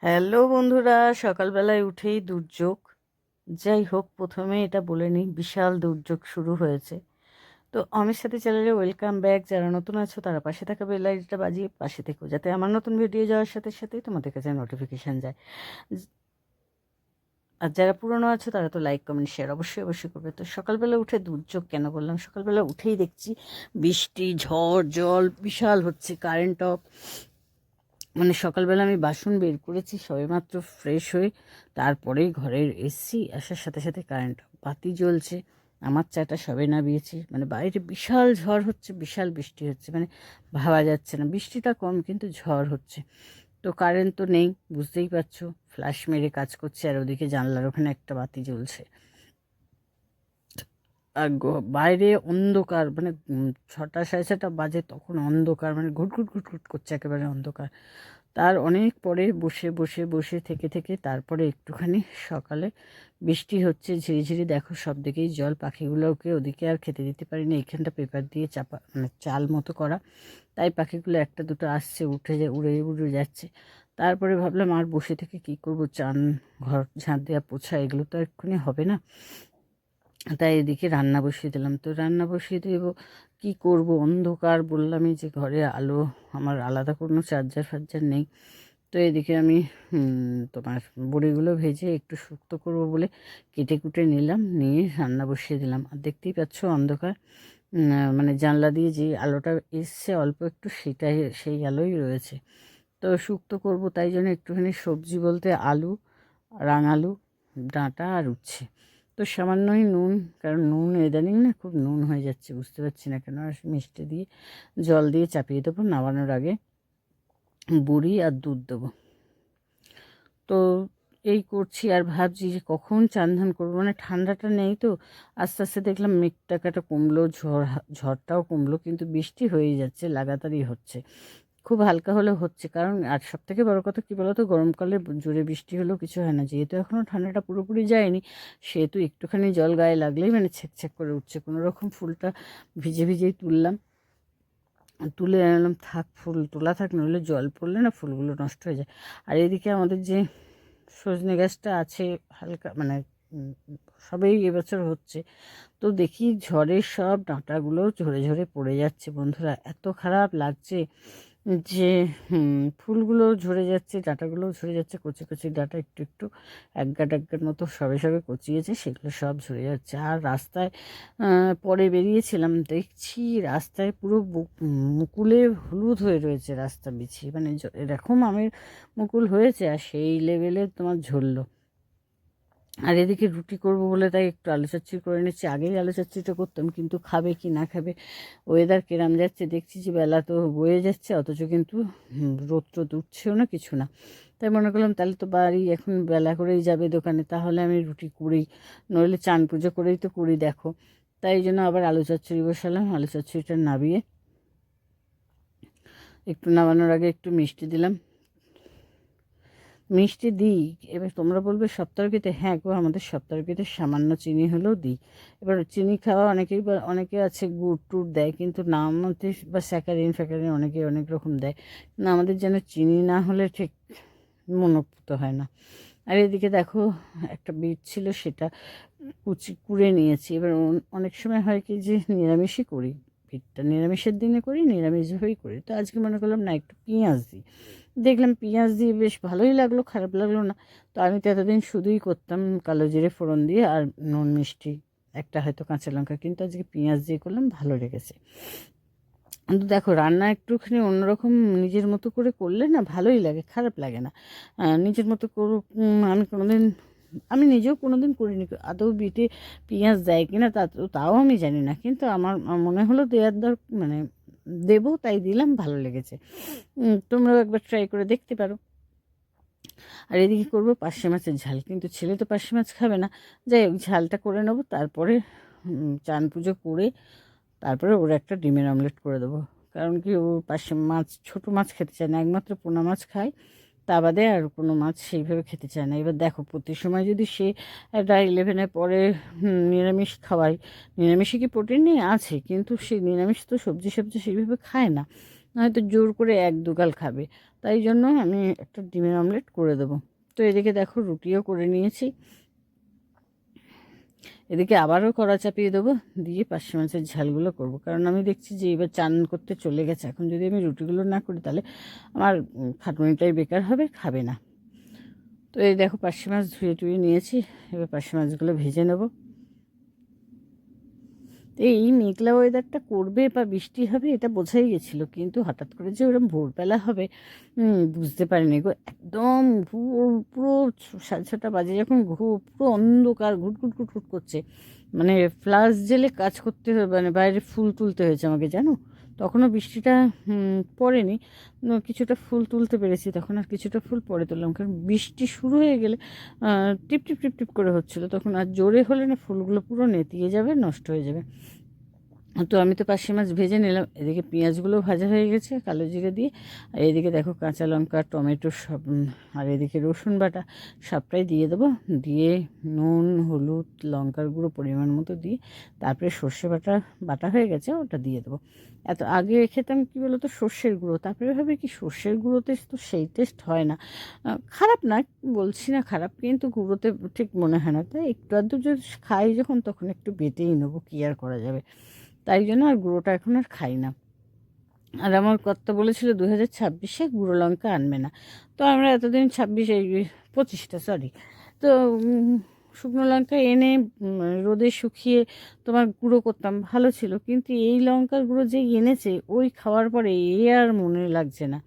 Hello বন্ধুরা, সকালবেলায় উঠেই দুর্যোগ। যাই হোক, প্রথমে এটা বলে নিই, বিশাল দুর্যোগ শুরু হয়েছে। তো আমার সাথে চ্যানেলে ওয়েলকাম ব্যাক। যারা নতুন আছো তারা পাশে থাকা বেল আইকনটা বাজিয়ে পাশে থেকো, যাতে আমার নতুন ভিডিও যাওয়ার সাথে সাথেই তোমাদের কাছে নোটিফিকেশান যায়। আর যারা পুরনো আছো তারা তো লাইক কমেন্ট শেয়ার অবশ্যই অবশ্যই করবে। তো সকালবেলা উঠে দুর্যোগ কেন বললাম, সকালবেলা উঠেই দেখছি বৃষ্টি, ঝড়, জল বিশাল হচ্ছে, কারেন্ট অফ। মানে সকালবেলা আমি বাসন বের করেছি সবেমাত্র ফ্রেশ হয়ে, তারপরেই ঘরের এসছি, আসার সাথে সাথে কারেন্ট বাতি জ্বলছে। আমার চাটা সবে নামিয়েছি, মানে বাইরে বিশাল ঝড় হচ্ছে, বিশাল বৃষ্টি হচ্ছে, মানে ভাবা যাচ্ছে না। বৃষ্টিটা কম কিন্তু ঝড় হচ্ছে। তো কারেন্ট তো নেই, বুঝতেই পারছো, ফ্ল্যাশ মেরে কাজ করছে, আর ওদিকে জানলার ওখানে একটা বাতি জ্বলছে। আর বাইরে অন্ধকার, মানে 6টা সাড়ে 6টা বাজে, তখন অন্ধকার, মানে ঘুটঘুট ঘুটঘুট করছে, একেবারে অন্ধকার। তার অনেক পরে বসে বসে বসে থেকে থেকে তারপরে একটুখানি সকালে বৃষ্টি হচ্ছে ঝিরিঝিরি, দেখো সব দিকেই জল। পাখিগুলোকে ওদিকে আর খেতে দিতে পারি না, এইখানটা পেপার দিয়ে চাপা, মানে চাল মতো করা, তাই পাখিগুলো একটা দুটো আসছে, উড়ে উড়ে যাচ্ছে। তারপরে ভাবলাম আর বসে থেকে কি করব, চান, ঘর ঝাঁট দেওয়া, পোছা, এগুলো তো এক্ষুনি হবে না। তাই এদিকে রান্না বসিয়ে দিলাম। তো রান্না বসিয়ে দেবো, কি করব, অন্ধকার, বললামই যে ঘরে আলো, আমার আলাদা কোনো চার্জার ফার্জার নেই। তো এদিকে আমি তোমার বড়িগুলো ভেজে একটু শুক্তো করব বলে কেটে কুটে নিলাম, নিয়ে রান্না বসিয়ে দিলাম। আর দেখতেই পাচ্ছ অন্ধকার, মানে জানলা দিয়ে যে আলোটা এসছে অল্প একটু, সেটাই, সেই আলোই রয়েছে। তো শুক্তো করব, তাই জন্য একটুখানি সবজি বলতে আলু, রাঙালু, ডাঁটা আর উচ্ছে। তো সামান্যই নুন, কারণ নুন ইদানিং না খুব নুন হয়ে যাচ্ছে, বুঝতে পারছি না কেন। আর মিষ্টি দিয়ে জল দিয়ে চাপিয়ে দেবো, নামানোর আগে বড়ি আর দুধ দেবো। তো এই করছি, আর ভাবছি যে কখন চান ধান করবো, মানে ঠান্ডাটা নেই তো। আস্তে আস্তে দেখলাম মেঘটাকাটা কমলো, ঝড়টাও কমলো, কিন্তু বৃষ্টি হয়েই যাচ্ছে, লাগাতারই হচ্ছে। খুব হালকা হলে হচ্ছে, কারণ আর সব থেকে বড় কথা কী বলতো, গরমকালে জোরে বৃষ্টি হলেও কিছু হয় না, যেহেতু এখনও ঠান্ডাটা পুরোপুরি যায়নি, সেহেতু একটুখানি জল গায়ে লাগলেই মানে ছেক করে উঠছে। কোনো রকম ফুলটা ভিজে ভিজেই তুললাম, তুলে আনলাম, থাক ফুল তোলা থাক, নইলে জল পড়লে না ফুলগুলো নষ্ট হয়ে যায়। আর এদিকে আমাদের যে সজনে গাছটা আছে, হালকা মানে উম, সবেই এবছর হচ্ছে, তো দেখি ঝড়ের সব ডাঁটাগুলো ঝরে ঝরে পড়ে যাচ্ছে বন্ধুরা, এত খারাপ লাগছে যে ফুলগুলো ঝরে যাচ্ছে, ডাঁটাগুলো ঝরে যাচ্ছে, কচি কচি ডাঁটা একটু একটু এক গাঁট মতো সবে সবে কচিয়েছে, সেগুলো সব ঝরে যাচ্ছে। আর রাস্তায় পরে বেরিয়েছিলাম, দেখছি রাস্তায় পুরো মুকুলে হলুদ হয়ে রয়েছে রাস্তা বিছিয়ে, মানে এরকম আমের মুকুল হয়েছে, আর সেই লেভেলে তোমার ঝরলো। আর এদিকে রুটি করব বলে তাই একটু আলু চচ্চড়ি করে নিচ্ছি। আগেই আলু চচ্চড়িটা করতাম, কিন্তু খাবে কি না খাবে, ওয়েদার কিরাম যাচ্ছে, দেখছি যে বেলা তো বয়ে যাচ্ছে, অথচ কিন্তু রোদ টোদ উঠছেও না, কিছু না। তাই মনে করলাম তাহলে তো বাড়ি এখন বেলা করেই যাবে দোকানে, তাহলে আমি রুটি করি, নইলে চান পুজো করেই তো করি দেখো। তাই জন্য আবার আলু চচ্চড়ি বসালাম। আলু চচ্চড়িটা নামিয়ে একটু নামানোর আগে একটু মিষ্টি দিলাম, মিষ্টি দিই। এবার তোমরা বলবে সপ্তাহকৃতে, হ্যাঁ গো, আমাদের সপ্তাহকৃতে সামান্য চিনি হলেও দিই। এবার চিনি খাওয়া অনেকেই অনেকে আছে গুড় টুড় দেয়, কিন্তু না আমাদের, বা স্যাকারিন ফ্যাকারিন অনেকে অনেক রকম দেয়, না আমাদের যেন চিনি না হলে ঠিক মনোপুত হয় না। আর এদিকে দেখো একটা বিট ছিল, সেটা কুড়ে নিয়েছি। এবার অনেক সময় হয় কি যে নিরামিষই করি, বিটটা নিরামিষের দিনে করি, নিরামিষভাবেই করি। তো আজকে মনে করলাম না, একটু পেঁয়াজ দিই, দেখলাম পেঁয়াজ দিয়ে বেশ ভালোই লাগলো, খারাপ লাগলো না। তো আমি তো এতদিন শুধুই করতাম কালো জিরে ফোড়ন দিয়ে আর নুন মিষ্টি, একটা হয়তো কাঁচা লঙ্কা, কিন্তু আজকে পেঁয়াজ দিয়ে করলাম, ভালো লেগেছে। কিন্তু দেখো রান্না একটুখানি অন্যরকম নিজের মতো করে করলে না ভালোই লাগে, খারাপ লাগে না। নিজের মতো করুক, আমি নিজেও কোনোদিন করিনি, আদৌ বিটে পেঁয়াজ দেয় কিনা তাও আমি জানি না, কিন্তু আমার মনে হলো দেওয়ার মানে দেবো, তাই দিলাম, ভালো লেগেছে। তোমরাও একবার ট্রাই করে দেখতে পারো। আর এদিকে করবো পার্শে মাছের ঝাল, কিন্তু ছেলে তো পার্শে মাছ খাবে না। যাই হোক, ঝালটা করে নেবো, তারপরে চান পুজো করে তারপরে ওর একটা ডিমের অমলেট করে দেবো। কারণ কি, ও পার্শে মাছ, ছোটো মাছ খেতে চায় না, একমাত্র পোনা মাছ খায়, তা বাদে আর কোনো মাছ সেইভাবে খেতে চায় না। এবার দেখো প্রতি সময় যদি সে একটা 11-এর পরে নিরামিষ খাওয়াই, নিরামিষে কি প্রোটিন নেই, আছে, কিন্তু সেই নিরামিষ তো সবজি সবজি সেইভাবে খায় না, হয়তো জোর করে 1-2 গাল খাবে। তাই জন্য আমি একটা ডিমের অমলেট করে দেবো। তো এদিকে দেখো রুটিও করে নিয়েছি, এদিকে আবারও কড়া চাপিয়ে দেবো, দিয়ে পার্শে মাছের ঝালগুলো করব। কারণ আমি দেখছি যে এবার চান করতে চলে গেছে, এখন যদি আমি রুটিগুলো না করি তাহলে আমার খাটুনিটাই বেকার হবে, খাবে না। তো এই দেখো পার্শে মাছ ধুয়ে টুয়ে নিয়েছি, এবার পার্শে মাছগুলো ভেজে নেব। এই মেঘলা ওয়েদারটা করবে বা বৃষ্টি হবে এটা বোঝাই গেছিলো, কিন্তু হঠাৎ করে যে ওরকম ভোরবেলা হবে বুঝতে পারিনি গো। একদম পুরো পুরো 6:30 বাজে যখন পুরো অন্ধকার ঘুটঘুট ঘুটঘুট করছে, মানে ফ্লাশ জেলে কাজ করতে হবে, মানে বাইরে ফুল তুলতে হয়েছে আমাকে জানো। তখনও বৃষ্টিটা পড়েনি, কিছুটা ফুল তুলতে পেরেছি, তখন আর কিছুটা ফুল পরে তুললাম, কারণ বৃষ্টি শুরু হয়ে গেলে টিপ টিপ টিপ টিপ করে হচ্ছিলো, তখন আর জোরে হলে না ফুলগুলো পুরো নেতিয়ে যাবে, নষ্ট হয়ে যাবে। তো আমি তো পার্শে মাছ ভেজে নিলাম, এদিকে পেঁয়াজগুলো ভাজা হয়ে গেছে কালো জিরে দিয়ে, আর এদিকে দেখো কাঁচা লঙ্কা টমেটো সব, আর এদিকে রসুন বাটা সবটাই দিয়ে দেবো, দিয়ে নুন হলুদ লঙ্কার গুঁড়ো পরিমাণ মতো দিয়ে তারপরে সর্ষে বাটা বাটা হয়ে গেছে ওটা দিয়ে দেবো। এত আগে খেতাম কী বলো তো সর্ষের গুঁড়ো, তারপরে ভাবে কি সর্ষের গুঁড়োতে তো সেই টেস্ট হয় না, খারাপ না বলছি না খারাপ, কিন্তু গুঁড়োতে ঠিক মনে হয় না, তাই একটু আধটু যদি খাই যখন তখন একটু বেটেই নেবো, কী আর করা যাবে। তাই জন্য আর গুঁড়োটা এখন আর খাই না। আর আমার কর্তা বলেছিল 2026-এ গুঁড়ো লঙ্কা আনবে না, তো আমরা এতদিন 25টা সরি, তো শুকনো লঙ্কা এনে রোদে শুকিয়ে তোমার গুঁড়ো করতাম, ভালো ছিল, কিন্তু এই লঙ্কার গুঁড়ো যে এনেছে ওই খাওয়ার পরে আর মনে লাগছে না,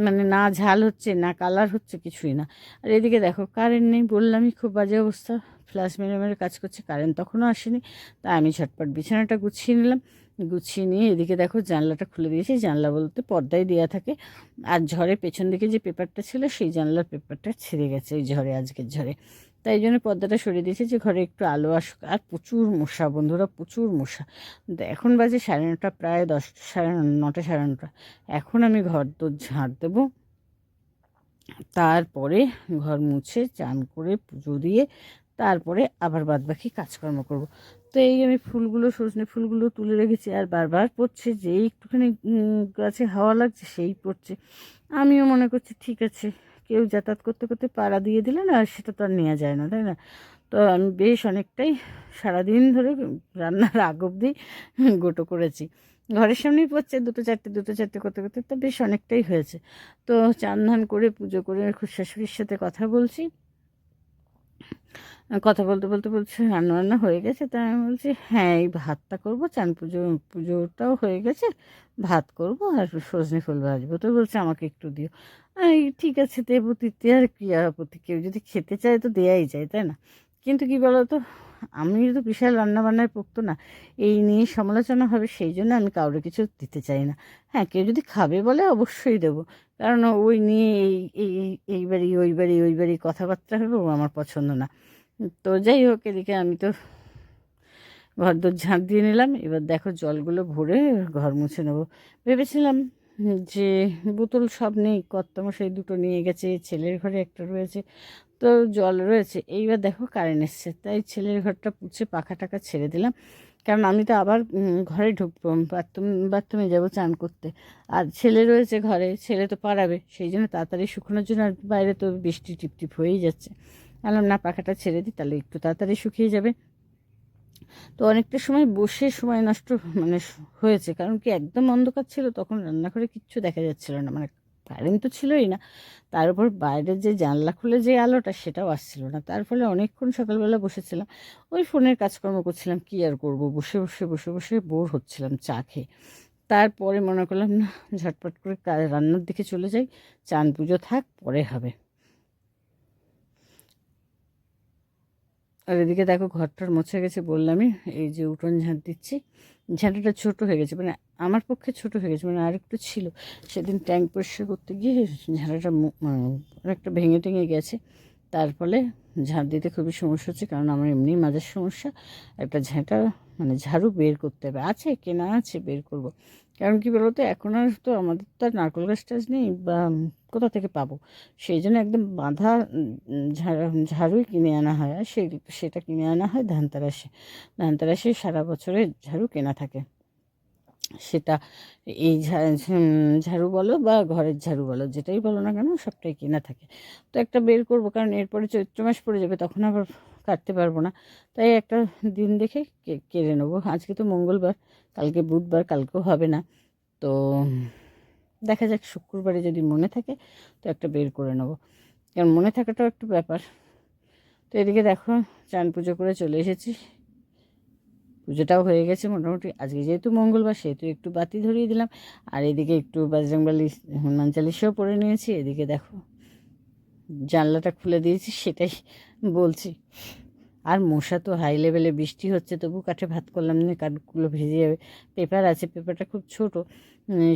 মানে না ঝাল হচ্ছে না কালার হচ্ছে, কিছুই না। আর এদিকে দেখো কারেন্ট নেই, বললামই খুব বাজে অবস্থা, ফ্ল্যাশ মেরে মেরে কাজ করছে, কারেন্ট তখনও আসেনি। তাই আমি ঝটপট বিছানাটা গুছিয়ে নিলাম, গুছিয়ে নিয়ে এদিকে দেখো জানলাটা খুলে দিয়েছি, জানলা বলতে পর্দায় দেওয়া থাকে, আর ঝড়ে পেছন দিকে যে পেপারটা ছিল সেই জানলার পেপারটা ছিঁড়ে গেছে ওই ঝড়ে, আজকের ঝড়ে, তাই জন্য পর্দাটা সরিয়ে দিয়েছি যে ঘরে একটু আলো আসুক। আর প্রচুর মশা বন্ধুরা, প্রচুর মশা। এখন বাজে 9:30, প্রায় 9:30 সাড়ে 9টা। এখন আমি ঘর দোর ঝাড় দেবো, তারপরে ঘর মুছে চান করে পুজো দিয়ে তারপরে আবার বাদবাকি কাজকর্ম করব। তো এই আমি ফুলগুলো সজনে ফুলগুলো তুলে রেখেছি, আর বারবার পড়ছে, যেই একটুখানি গাছে হাওয়া লাগছে সেই পড়ছে। আমিও মনে করছি ঠিক আছে, কেউ যাতায়াত করতে করতে পাড়া দিয়ে দিলে না, সেটা তো আর নেওয়া যায় না, তাই না। তো আমি বেশ অনেকটাই সারাদিন ধরে রান্নার আগ অবধি গোটো করেছি, ঘরের সামনেই পড়ছে, দুটো চারটে করতে করতে তো বেশ অনেকটাই হয়েছে। তো চান ধান করে পুজো করে শাশুড়ির সাথে কথা বলছি, কথা বলতে বলতে বলছে রান্না হয়ে গেছে, তাই আমি বলছি হ্যাঁ এই ভাতটা করবো, পুজোটাও হয়ে গেছে, ভাত করব আর সজনে ফুল ভাজবো। তো বলছে আমাকে একটু দিও, এই ঠিক আছে দেবো, দিতে আর কি আপত্তি, কেউ যদি খেতে চায় তো দেয়াই যায়, তাই না। কিন্তু কি বলতো, আমি তো বিশাল রান্নাবান্নায় পোক্ত না, এই নিয়ে সমালোচনা হবে, সেই জন্য আমি কাউকে কিছু দিতে চাই না। হ্যাঁ কেউ যদি খাবে বলে অবশ্যই দেবো, কারণ ওই নিয়ে এই বাড়ি ওই বাড়ি কথাবার্তা হবে, ও আমার পছন্দ না। তো যাই হোক, এদিকে আমি তো ঘর দোর ঝাঁট দিয়ে নিলাম, এবার দেখো জলগুলো ভরে ঘর মুছে নেবো। ভেবেছিলাম যে বোতল সব নেই, কর্তামশাই দুটো নিয়ে গেছে, ছেলের ঘরে একটা রয়েছে, তো জল রয়েছে। এইবার দেখো কারেন্ট এসছে, তাই ছেলের ঘরটা পুছে পাখা টাকা ছেড়ে দিলাম, কারণ আমি তো আবার ঘরে ঢুকবো, বাথরুমে যাবো চান করতে, আর ছেলে রয়েছে ঘরে, ছেলে তো পারাবে, সেই জন্য তাড়াতাড়ি শুকনোর জন্য, আর বাইরে তো বৃষ্টি টিপটিপ হয়েই যাচ্ছে, বললাম না পাখাটা ছেড়ে দিই, তাহলে একটু তাড়াতাড়ি শুকিয়ে যাবে। তো অনেকটা সময় বসে সময় নষ্ট মানে হয়েছে, কারণ কি একদম অন্ধকার ছিল, তখন রান্নাঘরে কিচ্ছু দেখা যাচ্ছিল না, মানে কারেন্ট তো ছিলই না, তার উপর বাইরের যে জানলা খুলে যে আলোটা সেটাও আসছিল না, তার ফলে অনেকক্ষণ সকালবেলা বসেছিলাম, ওই ফোনের কাজকর্ম করছিলাম, কি আর করব, বসে বসে বসে বসে বোর হচ্ছিলাম চা খেয়ে। তারপরে মনে করলাম না, ঝটপট করে রান্নার দিকে চলে যাই, চান পুজো থাক পরে হবে। আর এদিকে দেখো ঘরটার মুছে গেছে বললামই, এই যে উঠোন ঝাঁট দিচ্ছি, ঝাঁটাটা ছোট হয়ে গেছে, মানে আমার পক্ষে ছোট হয়ে গেছে, মানে আরেকটু ছিল, সেদিন ট্যাঙ্ক পরিষ্কার করতে গিয়ে ঝাঁটাটা অনেকটা ভেঙে টেঙে গেছে, তার ফলে ঝাঁট দিতে খুবই সমস্যা হচ্ছে, কারণ আমার এমনি মাঝের সমস্যা, একটা ঝাঁটা মানে ঝাড়ু বের করতে হবে, আছে কেনা আছে, বের করব। কারণ কি বলতো, এখন আর তো আমাদের তো আর নারকেল গাছ টাছ নেই, বা কোথা থেকে পাবো, সেই জন্য একদম বাঁধা ঝাড়ুই কিনে আনা হয়, আর সেটা কিনে আনা হয় ধানতেরাসে, ধানতেরাসে সারা বছরের ঝাড়ু কেনা থাকে। সেটা এই ঝাড়ু বলো বা ঘরের ঝাড়ু বলো, যেটাই বলো না কেন সবটাই কেনা থাকে। তো একটা বের করব, কারণ এরপরে চৈত্র মাস পড়ে যাবে, তখন আবার কাটতে পারবো না। তাই একটা দিন দেখে কেড়ে নেবো। আজকে তো মঙ্গলবার, কালকে বুধবার, কালকেও হবে না। তো দেখা যাক, শুক্রবারে যদি মনে থাকে তো একটা বের করে নেবো, কারণ মনে থাকাটাও একটু ব্যাপার। তো এদিকে দেখো, চান পুজো করে চলে এসেছি, পুজোটাও হয়ে গেছে মোটামুটি। আজকে যেহেতু মঙ্গলবার সেহেতু একটু বাতি ধরিয়ে দিলাম, আর এদিকে একটু বজরংবলী হনুমান চালিশাও পড়ে নিয়েছি। এদিকে দেখো জানলাটা খুলে দিয়েছি, সেটাই বলছি। আর মশা তো হাই লেভেলে, বৃষ্টি হচ্ছে তবু কাঠে ভাত করলাম না, কাঠগুলো ভেজে যাবে। পেপার আছে, পেপারটা খুব ছোট,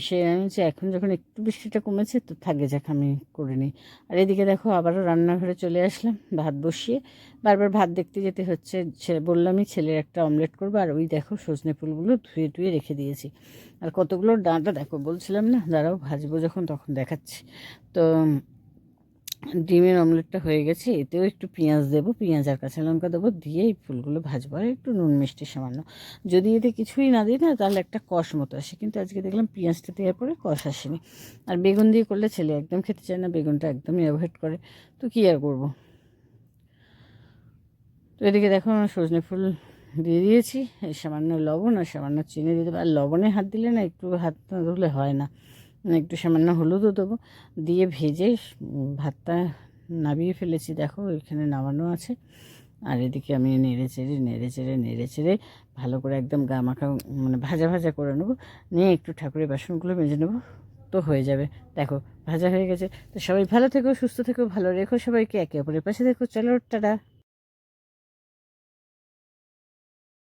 সে আমি বলছি এখন যখন একটু বৃষ্টিটা কমেছে তো থাকে যাক, আমি করে নিই। আর এদিকে দেখো আবারও রান্নাঘরে চলে আসলাম, ভাত বসিয়ে। বারবার ভাত দেখতে যেতে হচ্ছে, বললামই ছেলের একটা অমলেট করবো। আর ওই দেখো সজনে ফুলগুলো ধুয়ে টুয়ে রেখে দিয়েছি, আর কতগুলো ডাঁটা দেখো, বলছিলাম না দাঁড়াও ভাজবো যখন তখন দেখাচ্ছি। তো ডিমের অমলেটটা হয়ে গেছে, এতেও একটু পেঁয়াজ দেবো, পেঁয়াজ আর কাঁচা লঙ্কা দেবো, দিয়ে এই ফুলগুলো ভাজবো, আর একটু নুন মিষ্টি সামান্য। যদি এতে কিছুই না দিই না তাহলে একটা কষ মতো আসে, কিন্তু আজকে দেখলাম পেঁয়াজটা দেওয়ার পরে কষ আসেনি। আর বেগুন দিয়ে করলে ছেলে একদম খেতে চায় না, বেগুনটা একদমই অ্যাভয়েড করে, তো কী আর করবো। তো এদিকে দেখো আমার সজনে ফুল দিয়ে দিয়েছি, এই সামান্য লবণ আর সামান্য চিনি দিয়ে দেবো। আর লবণে হাত দিলে না, একটু হাত না ধুলে হয় না, একটু সামান্য হলুদও দেবো, দিয়ে ভেজে ভাতটা নামিয়ে ফেলেছি। দেখো এখানে নামানো আছে। আর এদিকে আমি নেড়ে চেড়ে নেড়ে চেড়ে নেড়ে চেড়ে ভালো করে একদম গা মাখা, মানে ভাজা ভাজা করে নেবো, নিয়ে একটু ঠাকুরের বাসনগুলো মেজে নেবো, তো হয়ে যাবে। দেখো ভাজা হয়ে গেছে। তো সবাই ভালো থেকো, সুস্থ থেকো, ভালো রেখো সবাইকে, একে অপরের পাশে দেখো। চলো টাটা।